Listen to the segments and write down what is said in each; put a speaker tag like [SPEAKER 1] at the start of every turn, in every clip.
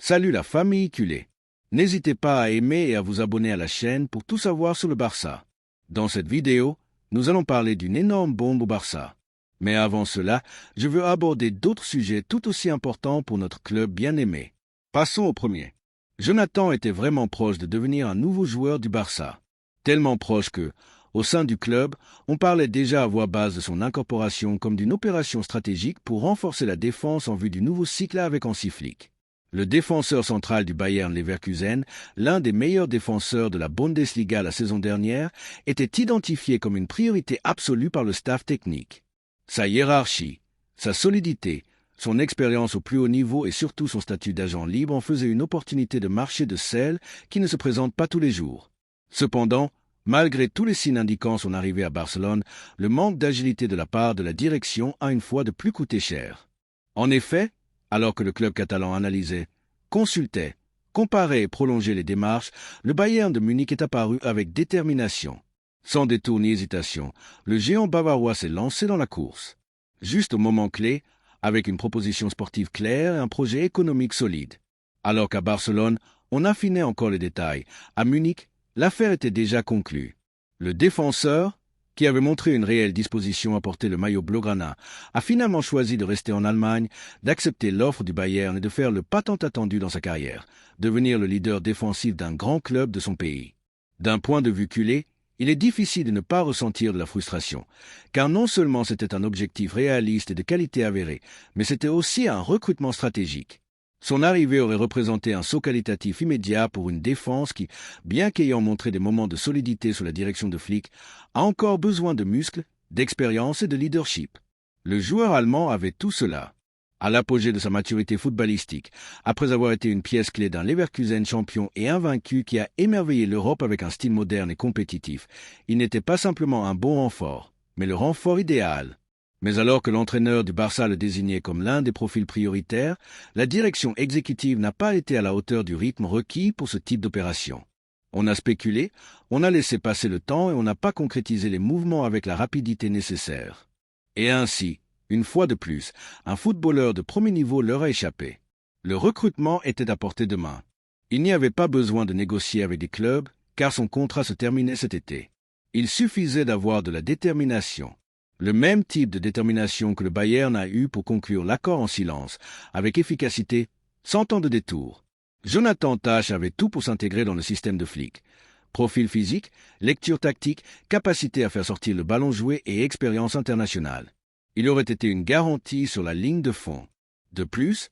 [SPEAKER 1] Salut la famille culée. N'hésitez pas à aimer et à vous abonner à la chaîne pour tout savoir sur le Barça. Dans cette vidéo, nous allons parler d'une énorme bombe au Barça. Mais avant cela, je veux aborder d'autres sujets tout aussi importants pour notre club bien-aimé. Passons au premier. Jonathan était vraiment proche de devenir un nouveau joueur du Barça. Tellement proche que, au sein du club, on parlait déjà à voix basse de son incorporation comme d'une opération stratégique pour renforcer la défense en vue du nouveau cycle avec Hansi Flick. Le défenseur central du Bayern Leverkusen, l'un des meilleurs défenseurs de la Bundesliga la saison dernière, était identifié comme une priorité absolue par le staff technique. Sa hiérarchie, sa solidité, son expérience au plus haut niveau et surtout son statut d'agent libre en faisaient une opportunité de marché de sel qui ne se présente pas tous les jours. Cependant, malgré tous les signes indiquant son arrivée à Barcelone, le manque d'agilité de la part de la direction a une fois de plus coûté cher. En effet, alors que le club catalan analysait, consultait, comparait et prolongeait les démarches, le Bayern de Munich est apparu avec détermination. Sans détour ni hésitation, le géant bavarois s'est lancé dans la course. Juste au moment clé, avec une proposition sportive claire et un projet économique solide. Alors qu'à Barcelone, on affinait encore les détails, à Munich, l'affaire était déjà conclue. Le défenseur, qui avait montré une réelle disposition à porter le maillot blaugrana, a finalement choisi de rester en Allemagne, d'accepter l'offre du Bayern et de faire le pas tant attendu dans sa carrière, devenir le leader défensif d'un grand club de son pays. D'un point de vue culé, il est difficile de ne pas ressentir de la frustration, car non seulement c'était un objectif réaliste et de qualité avérée, mais c'était aussi un recrutement stratégique. Son arrivée aurait représenté un saut qualitatif immédiat pour une défense qui, bien qu'ayant montré des moments de solidité sous la direction de Flick, a encore besoin de muscles, d'expérience et de leadership. Le joueur allemand avait tout cela. À l'apogée de sa maturité footballistique, après avoir été une pièce clé d'un Leverkusen champion et invaincu qui a émerveillé l'Europe avec un style moderne et compétitif, il n'était pas simplement un bon renfort, mais le renfort idéal. Mais alors que l'entraîneur du Barça le désignait comme l'un des profils prioritaires, la direction exécutive n'a pas été à la hauteur du rythme requis pour ce type d'opération. On a spéculé, on a laissé passer le temps et on n'a pas concrétisé les mouvements avec la rapidité nécessaire. Et ainsi, une fois de plus, un footballeur de premier niveau leur a échappé. Le recrutement était à portée de main. Il n'y avait pas besoin de négocier avec des clubs, car son contrat se terminait cet été. Il suffisait d'avoir de la détermination. Le même type de détermination que le Bayern a eu pour conclure l'accord en silence, avec efficacité, sans tant de détours. Jonathan Tah avait tout pour s'intégrer dans le système de Flick. Profil physique, lecture tactique, capacité à faire sortir le ballon joué et expérience internationale. Il aurait été une garantie sur la ligne de fond. De plus,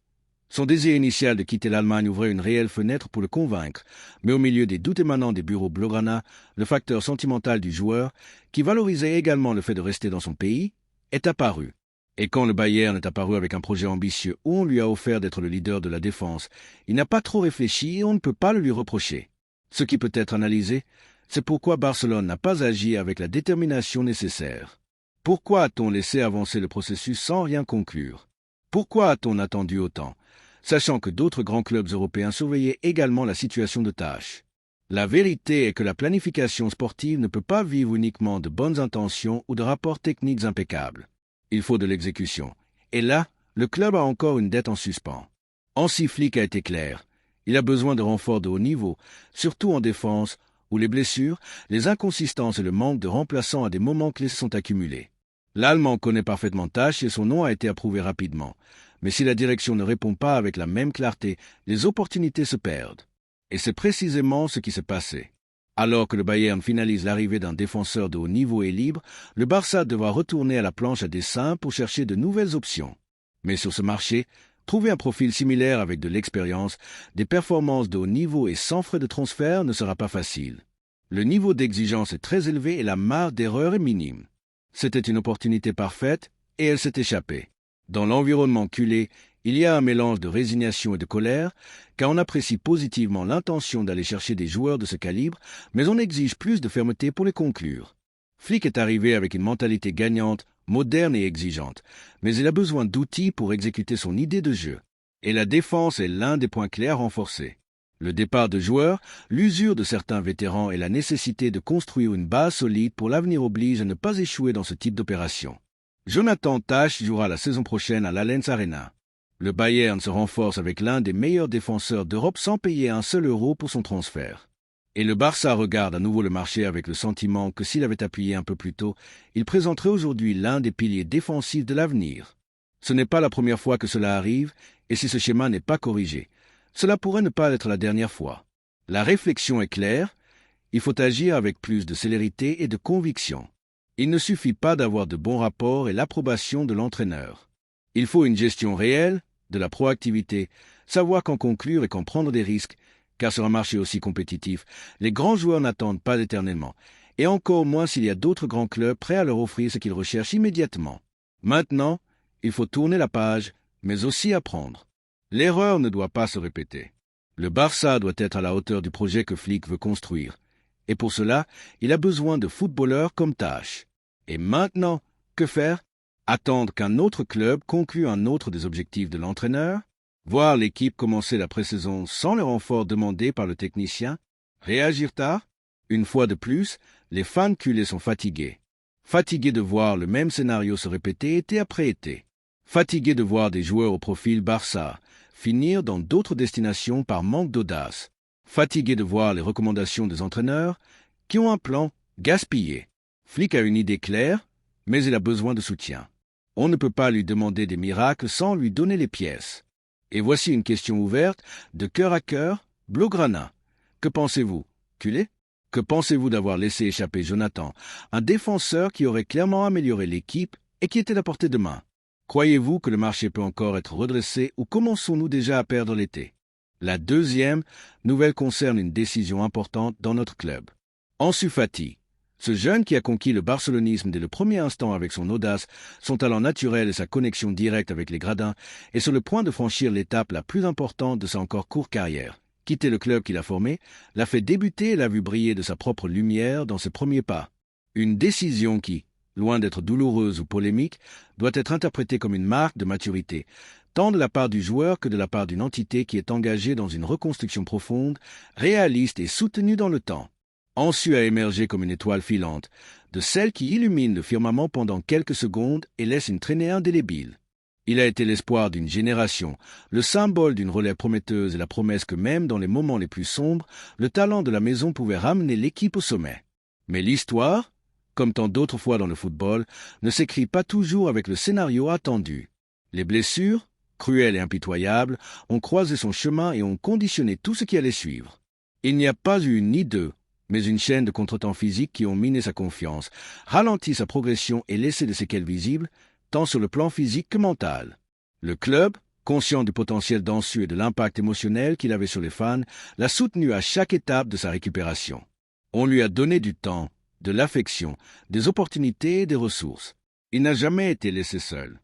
[SPEAKER 1] son désir initial de quitter l'Allemagne ouvrait une réelle fenêtre pour le convaincre, mais au milieu des doutes émanant des bureaux blaugrana, le facteur sentimental du joueur, qui valorisait également le fait de rester dans son pays, est apparu. Et quand le Bayern est apparu avec un projet ambitieux où on lui a offert d'être le leader de la défense, il n'a pas trop réfléchi et on ne peut pas le lui reprocher. Ce qui peut être analysé, c'est pourquoi Barcelone n'a pas agi avec la détermination nécessaire. Pourquoi a-t-on laissé avancer le processus sans rien conclure? Pourquoi a-t-on attendu autant, sachant que d'autres grands clubs européens surveillaient également la situation de Tah? La vérité est que la planification sportive ne peut pas vivre uniquement de bonnes intentions ou de rapports techniques impeccables. Il faut de l'exécution. Et là, le club a encore une dette en suspens. Hansi Flick a été clair. Il a besoin de renforts de haut niveau, surtout en défense, où les blessures, les inconsistances et le manque de remplaçants à des moments clés se sont accumulés. L'Allemand connaît parfaitement Tah et son nom a été approuvé rapidement. Mais si la direction ne répond pas avec la même clarté, les opportunités se perdent. Et c'est précisément ce qui s'est passé. Alors que le Bayern finalise l'arrivée d'un défenseur de haut niveau et libre, le Barça devra retourner à la planche à dessin pour chercher de nouvelles options. Mais sur ce marché, trouver un profil similaire avec de l'expérience, des performances de haut niveau et sans frais de transfert ne sera pas facile. Le niveau d'exigence est très élevé et la marge d'erreur est minime. C'était une opportunité parfaite et elle s'est échappée. Dans l'environnement culé, il y a un mélange de résignation et de colère, car on apprécie positivement l'intention d'aller chercher des joueurs de ce calibre, mais on exige plus de fermeté pour les conclure. Flick est arrivé avec une mentalité gagnante, moderne et exigeante, mais il a besoin d'outils pour exécuter son idée de jeu. Et la défense est l'un des points clairs renforcés. Le départ de joueurs, l'usure de certains vétérans et la nécessité de construire une base solide pour l'avenir oblige à ne pas échouer dans ce type d'opération. Jonathan Tah jouera la saison prochaine à l'Allianz Arena. Le Bayern se renforce avec l'un des meilleurs défenseurs d'Europe sans payer un seul euro pour son transfert. Et le Barça regarde à nouveau le marché avec le sentiment que s'il avait appuyé un peu plus tôt, il présenterait aujourd'hui l'un des piliers défensifs de l'avenir. Ce n'est pas la première fois que cela arrive, et si ce schéma n'est pas corrigé, cela pourrait ne pas être la dernière fois. La réflexion est claire, il faut agir avec plus de célérité et de conviction. Il ne suffit pas d'avoir de bons rapports et l'approbation de l'entraîneur. Il faut une gestion réelle, de la proactivité, savoir quand conclure et quand prendre des risques, car sur un marché aussi compétitif, les grands joueurs n'attendent pas éternellement, et encore moins s'il y a d'autres grands clubs prêts à leur offrir ce qu'ils recherchent immédiatement. Maintenant, il faut tourner la page, mais aussi apprendre. L'erreur ne doit pas se répéter. Le Barça doit être à la hauteur du projet que Flick veut construire, et pour cela, il a besoin de footballeurs comme tâche. Et maintenant, que faire? Attendre qu'un autre club conclue un autre des objectifs de l'entraîneur? Voir l'équipe commencer la pré-saison sans le renfort demandé par le technicien? Réagir tard? Une fois de plus, les fans culés sont fatigués. Fatigués de voir le même scénario se répéter été après été. Fatigués de voir des joueurs au profil Barça finir dans d'autres destinations par manque d'audace. Fatigués de voir les recommandations des entraîneurs qui ont un plan gaspillé. Flick a une idée claire, mais il a besoin de soutien. On ne peut pas lui demander des miracles sans lui donner les pièces. Et voici une question ouverte, de cœur à cœur, Blaugrana. Que pensez-vous, culé? Que pensez-vous d'avoir laissé échapper Jonathan, un défenseur qui aurait clairement amélioré l'équipe et qui était à portée de main? Croyez-vous que le marché peut encore être redressé ou commençons-nous déjà à perdre l'été? La deuxième nouvelle concerne une décision importante dans notre club. Ansu Fati, ce jeune qui a conquis le barcelonisme dès le premier instant avec son audace, son talent naturel et sa connexion directe avec les gradins, est sur le point de franchir l'étape la plus importante de sa encore courte carrière. Quitter le club qu'il a formé, l'a fait débuter et l'a vu briller de sa propre lumière dans ses premiers pas. Une décision qui, loin d'être douloureuse ou polémique, doit être interprétée comme une marque de maturité, tant de la part du joueur que de la part d'une entité qui est engagée dans une reconstruction profonde, réaliste et soutenue dans le temps. Ansu a émergé comme une étoile filante, de celle qui illumine le firmament pendant quelques secondes et laisse une traînée indélébile. Il a été l'espoir d'une génération, le symbole d'une relève prometteuse et la promesse que même dans les moments les plus sombres, le talent de la maison pouvait ramener l'équipe au sommet. Mais l'histoire, comme tant d'autres fois dans le football, ne s'écrit pas toujours avec le scénario attendu. Les blessures, cruelles et impitoyables, ont croisé son chemin et ont conditionné tout ce qui allait suivre. Il n'y a pas eu ni deux, mais une chaîne de contretemps physiques qui ont miné sa confiance, ralenti sa progression et laissé des séquelles visibles, tant sur le plan physique que mental. Le club, conscient du potentiel d'Ansu et de l'impact émotionnel qu'il avait sur les fans, l'a soutenu à chaque étape de sa récupération. On lui a donné du temps, de l'affection, des opportunités et des ressources. Il n'a jamais été laissé seul.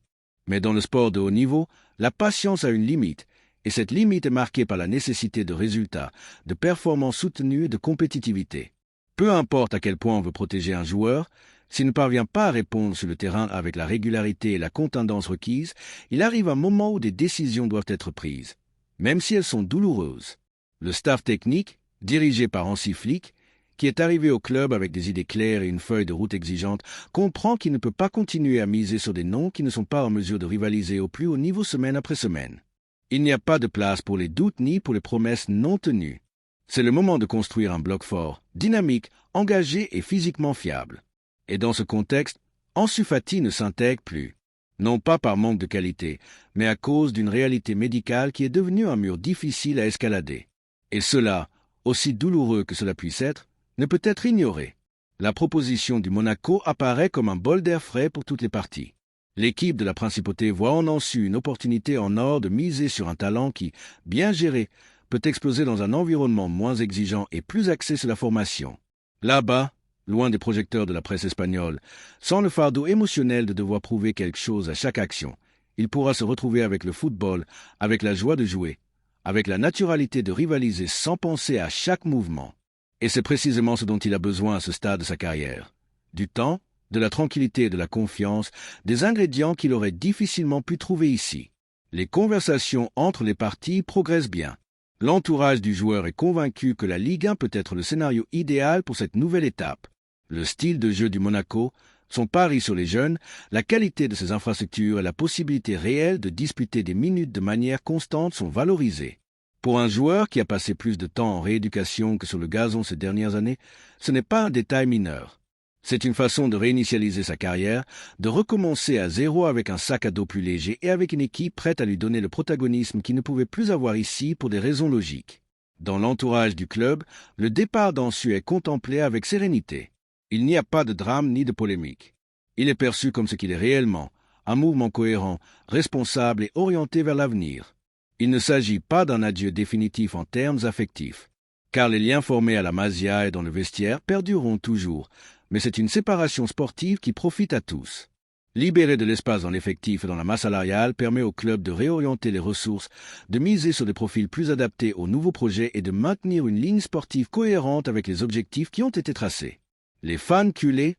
[SPEAKER 1] Mais dans le sport de haut niveau, la patience a une limite, et cette limite est marquée par la nécessité de résultats, de performances soutenues et de compétitivité. Peu importe à quel point on veut protéger un joueur, s'il ne parvient pas à répondre sur le terrain avec la régularité et la contundance requises, il arrive un moment où des décisions doivent être prises, même si elles sont douloureuses. Le staff technique, dirigé par Hansi Flick, qui est arrivé au club avec des idées claires et une feuille de route exigeante, comprend qu'il ne peut pas continuer à miser sur des noms qui ne sont pas en mesure de rivaliser au plus haut niveau semaine après semaine. Il n'y a pas de place pour les doutes ni pour les promesses non tenues. C'est le moment de construire un bloc fort, dynamique, engagé et physiquement fiable. Et dans ce contexte, Ansu Fati ne s'intègre plus. Non pas par manque de qualité, mais à cause d'une réalité médicale qui est devenue un mur difficile à escalader. Et cela, aussi douloureux que cela puisse être, ne peut être ignoré. La proposition du Monaco apparaît comme un bol d'air frais pour toutes les parties. L'équipe de la Principauté voit en Ansu une opportunité en or de miser sur un talent qui, bien géré, peut exploser dans un environnement moins exigeant et plus axé sur la formation. Là-bas, loin des projecteurs de la presse espagnole, sans le fardeau émotionnel de devoir prouver quelque chose à chaque action, il pourra se retrouver avec le football, avec la joie de jouer, avec la naturalité de rivaliser sans penser à chaque mouvement. Et c'est précisément ce dont il a besoin à ce stade de sa carrière. Du temps, de la tranquillité et de la confiance, des ingrédients qu'il aurait difficilement pu trouver ici. Les conversations entre les parties progressent bien. L'entourage du joueur est convaincu que la Ligue 1 peut être le scénario idéal pour cette nouvelle étape. Le style de jeu du Monaco, Son pari sur les jeunes, la qualité de ses infrastructures et la possibilité réelle de disputer des minutes de manière constante sont valorisés. Pour un joueur qui a passé plus de temps en rééducation que sur le gazon ces dernières années, ce n'est pas un détail mineur. C'est une façon de réinitialiser sa carrière, de recommencer à zéro avec un sac à dos plus léger et avec une équipe prête à lui donner le protagonisme qu'il ne pouvait plus avoir ici pour des raisons logiques. Dans l'entourage du club, le départ d'Ansu est contemplé avec sérénité. Il n'y a pas de drame ni de polémique. Il est perçu comme ce qu'il est réellement, un mouvement cohérent, responsable et orienté vers l'avenir. Il ne s'agit pas d'un adieu définitif en termes affectifs, car les liens formés à la Masia et dans le vestiaire perdureront toujours, mais c'est une séparation sportive qui profite à tous. Libérer de l'espace dans l'effectif et dans la masse salariale permet au club de réorienter les ressources, de miser sur des profils plus adaptés aux nouveaux projets et de maintenir une ligne sportive cohérente avec les objectifs qui ont été tracés. Les fans culés,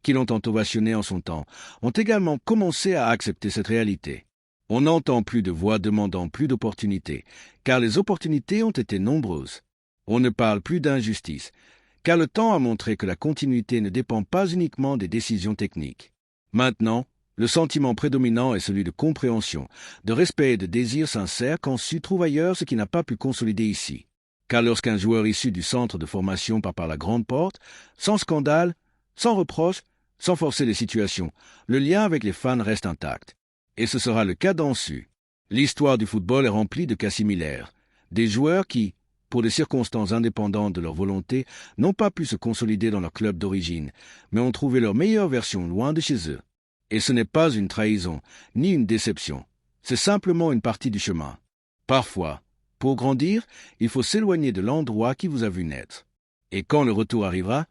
[SPEAKER 1] qui l'ont ovationné en son temps, ont également commencé à accepter cette réalité. On n'entend plus de voix demandant plus d'opportunités, car les opportunités ont été nombreuses. On ne parle plus d'injustice, car le temps a montré que la continuité ne dépend pas uniquement des décisions techniques. Maintenant, le sentiment prédominant est celui de compréhension, de respect et de désir sincère qu'Ansu trouve ailleurs ce qui n'a pas pu consolider ici. Car lorsqu'un joueur issu du centre de formation part par la grande porte, sans scandale, sans reproche, sans forcer les situations, le lien avec les fans reste intact. Et ce sera le cas d'Ansu. L'histoire du football est remplie de cas similaires. Des joueurs qui, pour des circonstances indépendantes de leur volonté, n'ont pas pu se consolider dans leur club d'origine, mais ont trouvé leur meilleure version loin de chez eux. Et ce n'est pas une trahison, ni une déception. C'est simplement une partie du chemin. Parfois, pour grandir, il faut s'éloigner de l'endroit qui vous a vu naître. Et quand le retour arrivera,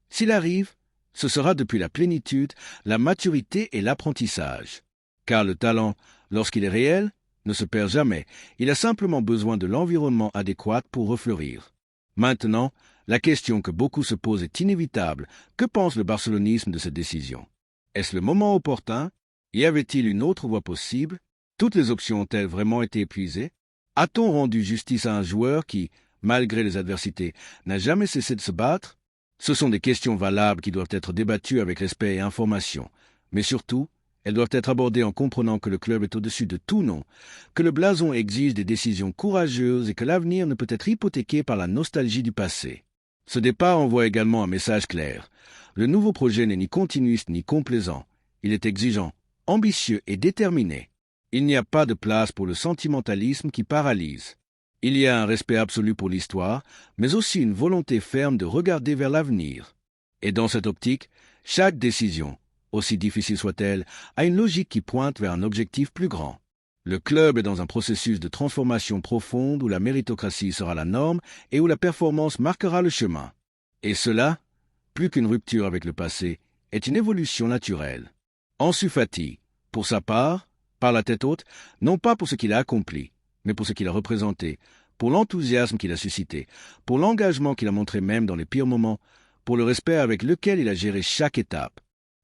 [SPEAKER 1] s'il arrive, ce sera depuis la plénitude, la maturité et l'apprentissage. Car le talent, lorsqu'il est réel, ne se perd jamais. Il a simplement besoin de l'environnement adéquat pour refleurir. Maintenant, la question que beaucoup se posent est inévitable. Que pense le barcelonisme de cette décision? Est-ce le moment opportun? Y avait-il une autre voie possible? Toutes les options ont-elles vraiment été épuisées? A-t-on rendu justice à un joueur qui, malgré les adversités, n'a jamais cessé de se battre? Ce sont des questions valables qui doivent être débattues avec respect et information. Mais surtout, elles doivent être abordées en comprenant que le club est au-dessus de tout nom, que le blason exige des décisions courageuses et que l'avenir ne peut être hypothéqué par la nostalgie du passé. Ce départ envoie également un message clair. Le nouveau projet n'est ni continuiste ni complaisant. Il est exigeant, ambitieux et déterminé. Il n'y a pas de place pour le sentimentalisme qui paralyse. Il y a un respect absolu pour l'histoire, mais aussi une volonté ferme de regarder vers l'avenir. Et dans cette optique, chaque décision, aussi difficile soit-elle, a une logique qui pointe vers un objectif plus grand. Le club est dans un processus de transformation profonde où la méritocratie sera la norme et où la performance marquera le chemin. Et cela, plus qu'une rupture avec le passé, est une évolution naturelle. Ansu Fati, pour sa part, par la tête haute, non pas pour ce qu'il a accompli, mais pour ce qu'il a représenté, pour l'enthousiasme qu'il a suscité, pour l'engagement qu'il a montré même dans les pires moments, pour le respect avec lequel il a géré chaque étape.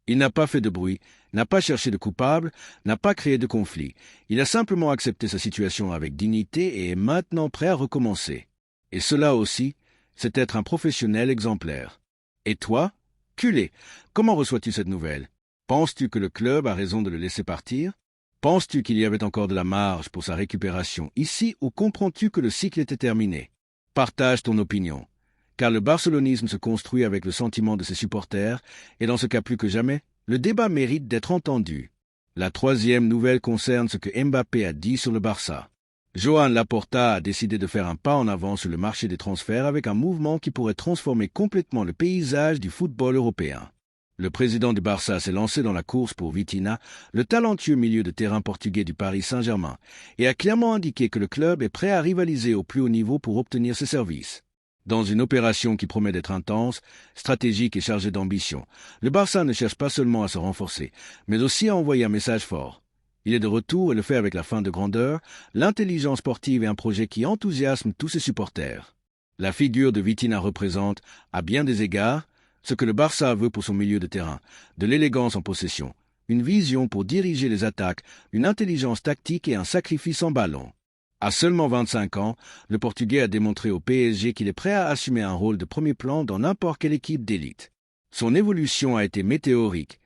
[SPEAKER 1] Il n'a pas fait de bruit, n'a pas cherché de coupable, n'a pas créé de conflit. Il a simplement accepté sa situation avec dignité et est maintenant prêt à recommencer. Et cela aussi, c'est être un professionnel exemplaire. Et toi, culé, comment reçois-tu cette nouvelle? Penses-tu que le club a raison de le laisser partir? Penses-tu qu'il y avait encore de la marge pour sa récupération ici ou comprends-tu que le cycle était terminé? Partage ton opinion. Car le barcelonisme se construit avec le sentiment de ses supporters, et dans ce cas plus que jamais, le débat mérite d'être entendu. La troisième nouvelle concerne ce que Mbappé a dit sur le Barça. Joan Laporta a décidé de faire un pas en avant sur le marché des transferts avec un mouvement qui pourrait transformer complètement le paysage du football européen. Le président du Barça s'est lancé dans la course pour Vitinha, le talentueux milieu de terrain portugais du Paris Saint-Germain, et a clairement indiqué que le club est prêt à rivaliser au plus haut niveau pour obtenir ses services. Dans une opération qui promet d'être intense, stratégique et chargée d'ambition, le Barça ne cherche pas seulement à se renforcer, mais aussi à envoyer un message fort. Il est de retour et le fait avec la fin de grandeur, l'intelligence sportive et un projet qui enthousiasme tous ses supporters. La figure de Vitinha représente, à bien des égards, ce que le Barça veut pour son milieu de terrain, de l'élégance en possession, une vision pour diriger les attaques, une intelligence tactique et un sacrifice en ballon. À seulement 25 ans, le Portugais a démontré au PSG qu'il est prêt à assumer un rôle de premier plan dans n'importe quelle équipe d'élite. Son évolution a été météorique.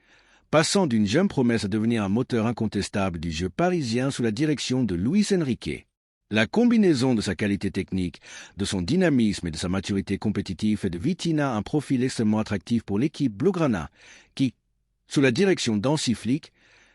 [SPEAKER 1] passant d'une jeune promesse à devenir un moteur incontestable du jeu parisien sous la direction de Luis Enrique. La combinaison de sa qualité technique, de son dynamisme et de sa maturité compétitive fait de Vitinha un profil extrêmement attractif pour l'équipe blaugrana, qui, sous la direction d'Hansi Flick,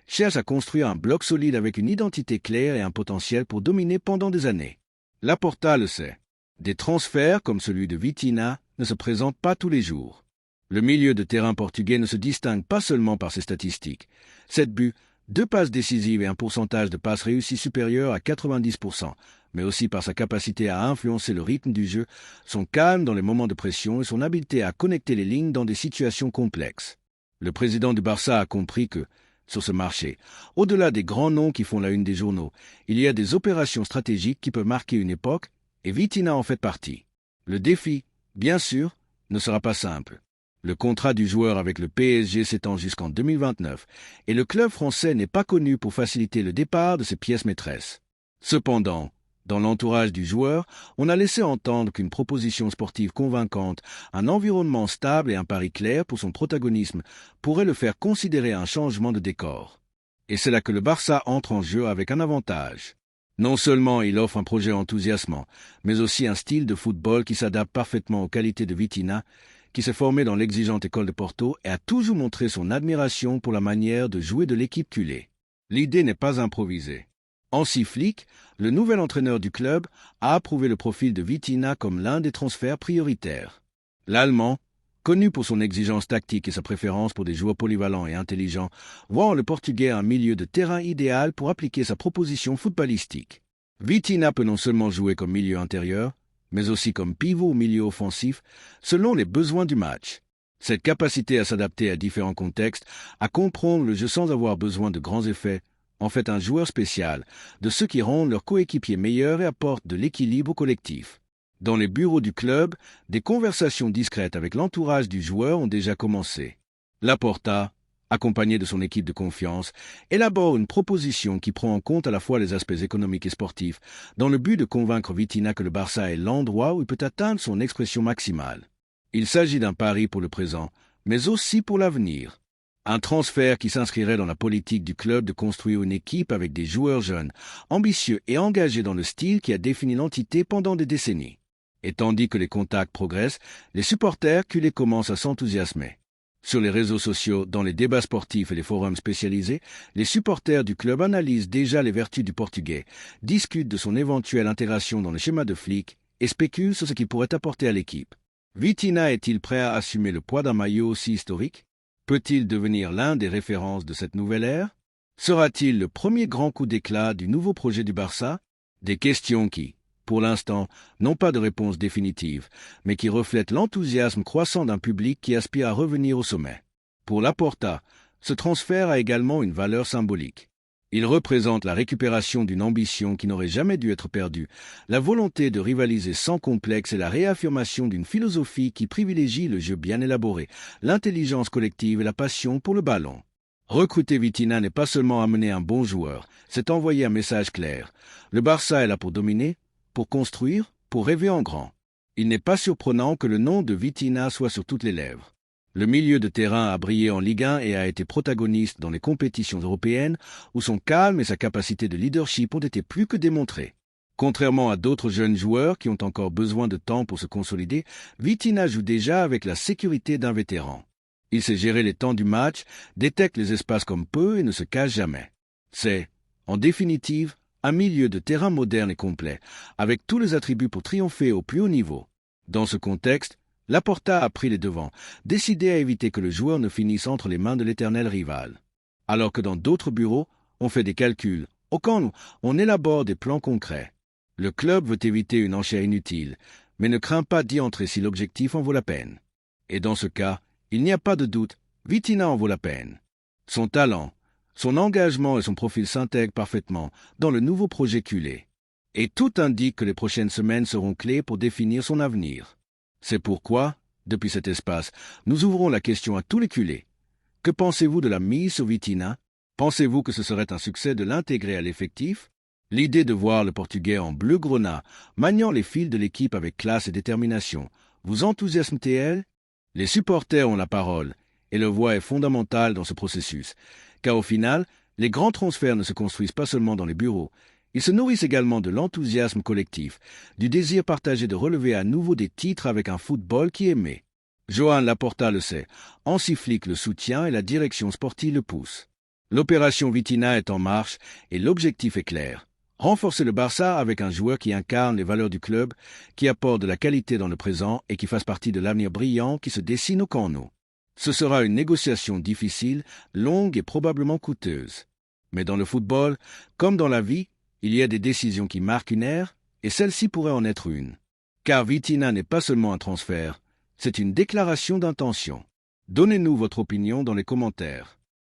[SPEAKER 1] cherche à construire un bloc solide avec une identité claire et un potentiel pour dominer pendant des années. Laporta le sait. Des transferts comme celui de Vitinha ne se présentent pas tous les jours. Le milieu de terrain portugais ne se distingue pas seulement par ses statistiques. 7 buts, 2 passes décisives et un pourcentage de passes réussies supérieur à 90%, mais aussi par sa capacité à influencer le rythme du jeu, son calme dans les moments de pression et son habileté à connecter les lignes dans des situations complexes. Le président du Barça a compris que, sur ce marché, au-delà des grands noms qui font la une des journaux, il y a des opérations stratégiques qui peuvent marquer une époque, et Vitinha en fait partie. Le défi, bien sûr, ne sera pas simple. Le contrat du joueur avec le PSG s'étend jusqu'en 2029, et le club français n'est pas connu pour faciliter le départ de ses pièces maîtresses. Cependant, dans l'entourage du joueur, on a laissé entendre qu'une proposition sportive convaincante, un environnement stable et un pari clair pour son protagonisme pourrait le faire considérer un changement de décor. Et c'est là que le Barça entre en jeu avec un avantage. Non seulement il offre un projet enthousiasmant, mais aussi un style de football qui s'adapte parfaitement aux qualités de Vitinha, qui s'est formé dans l'exigeante école de Porto et a toujours montré son admiration pour la manière de jouer de l'équipe culée. L'idée n'est pas improvisée. Hansi Flick, le nouvel entraîneur du club, a approuvé le profil de Vitinha comme l'un des transferts prioritaires. L'Allemand, connu pour son exigence tactique et sa préférence pour des joueurs polyvalents et intelligents, voit en le Portugais un milieu de terrain idéal pour appliquer sa proposition footballistique. Vitinha peut non seulement jouer comme milieu intérieur, mais aussi comme pivot ou milieu offensif, selon les besoins du match. Cette capacité à s'adapter à différents contextes, à comprendre le jeu sans avoir besoin de grands effets, en fait un joueur spécial, de ceux qui rendent leurs coéquipiers meilleurs et apportent de l'équilibre au collectif. Dans les bureaux du club, des conversations discrètes avec l'entourage du joueur ont déjà commencé. Laporta, accompagné de son équipe de confiance, élabore une proposition qui prend en compte à la fois les aspects économiques et sportifs, dans le but de convaincre Vitinha que le Barça est l'endroit où il peut atteindre son expression maximale. Il s'agit d'un pari pour le présent, mais aussi pour l'avenir. Un transfert qui s'inscrirait dans la politique du club de construire une équipe avec des joueurs jeunes, ambitieux et engagés dans le style qui a défini l'entité pendant des décennies. Et tandis que les contacts progressent, les supporters culés commencent à s'enthousiasmer. Sur les réseaux sociaux, dans les débats sportifs et les forums spécialisés, les supporters du club analysent déjà les vertus du Portugais, discutent de son éventuelle intégration dans le schéma de Flick et spéculent sur ce qu'il pourrait apporter à l'équipe. Vitinha est-il prêt à assumer le poids d'un maillot aussi historique? Peut-il devenir l'un des références de cette nouvelle ère? Sera-t-il le premier grand coup d'éclat du nouveau projet du Barça? Des questions qui, pour l'instant, n'ont pas de réponse définitive, mais qui reflètent l'enthousiasme croissant d'un public qui aspire à revenir au sommet. Pour Laporta, ce transfert a également une valeur symbolique. Il représente la récupération d'une ambition qui n'aurait jamais dû être perdue, la volonté de rivaliser sans complexe et la réaffirmation d'une philosophie qui privilégie le jeu bien élaboré, l'intelligence collective et la passion pour le ballon. Recruter Vitinha n'est pas seulement amener un bon joueur, c'est envoyer un message clair. Le Barça est là pour dominer, pour construire, pour rêver en grand. Il n'est pas surprenant que le nom de Vitinha soit sur toutes les lèvres. Le milieu de terrain a brillé en Ligue 1 et a été protagoniste dans les compétitions européennes où son calme et sa capacité de leadership ont été plus que démontrés. Contrairement à d'autres jeunes joueurs qui ont encore besoin de temps pour se consolider, Vitinha joue déjà avec la sécurité d'un vétéran. Il sait gérer les temps du match, détecte les espaces comme peu et ne se cache jamais. C'est, en définitive, un milieu de terrain moderne et complet, avec tous les attributs pour triompher au plus haut niveau. Dans ce contexte, Laporta a pris les devants, décidé à éviter que le joueur ne finisse entre les mains de l'éternel rival. Alors que dans d'autres bureaux, on fait des calculs, au camp, on élabore des plans concrets. Le club veut éviter une enchère inutile, mais ne craint pas d'y entrer si l'objectif en vaut la peine. Et dans ce cas, il n'y a pas de doute, Vitinha en vaut la peine. Son talent, son engagement et son profil s'intègrent parfaitement dans le nouveau projet culé. Et tout indique que les prochaines semaines seront clés pour définir son avenir. C'est pourquoi, depuis cet espace, nous ouvrons la question à tous les culés. Que pensez-vous de la mise sur Vitinha? Pensez-vous que ce serait un succès de l'intégrer à l'effectif? L'idée de voir le Portugais en bleu-grenat, maniant les fils de l'équipe avec classe et détermination, vous enthousiasme-t-elle? Les supporters ont la parole, et leur voix est fondamentale dans ce processus, car au final, les grands transferts ne se construisent pas seulement dans les bureaux, ils se nourrissent également de l'enthousiasme collectif, du désir partagé de relever à nouveau des titres avec un football qui est aimé. Johan Laporta le sait, Hansi Flick le soutient et la direction sportive le pousse. L'opération Vitinha est en marche et l'objectif est clair. Renforcer le Barça avec un joueur qui incarne les valeurs du club, qui apporte de la qualité dans le présent et qui fasse partie de l'avenir brillant qui se dessine au Camp Nou. Ce sera une négociation difficile, longue et probablement coûteuse. Mais dans le football, comme dans la vie, il y a des décisions qui marquent une ère, et celle-ci pourrait en être une. Car Vitinha n'est pas seulement un transfert, c'est une déclaration d'intention. Donnez-nous votre opinion dans les commentaires.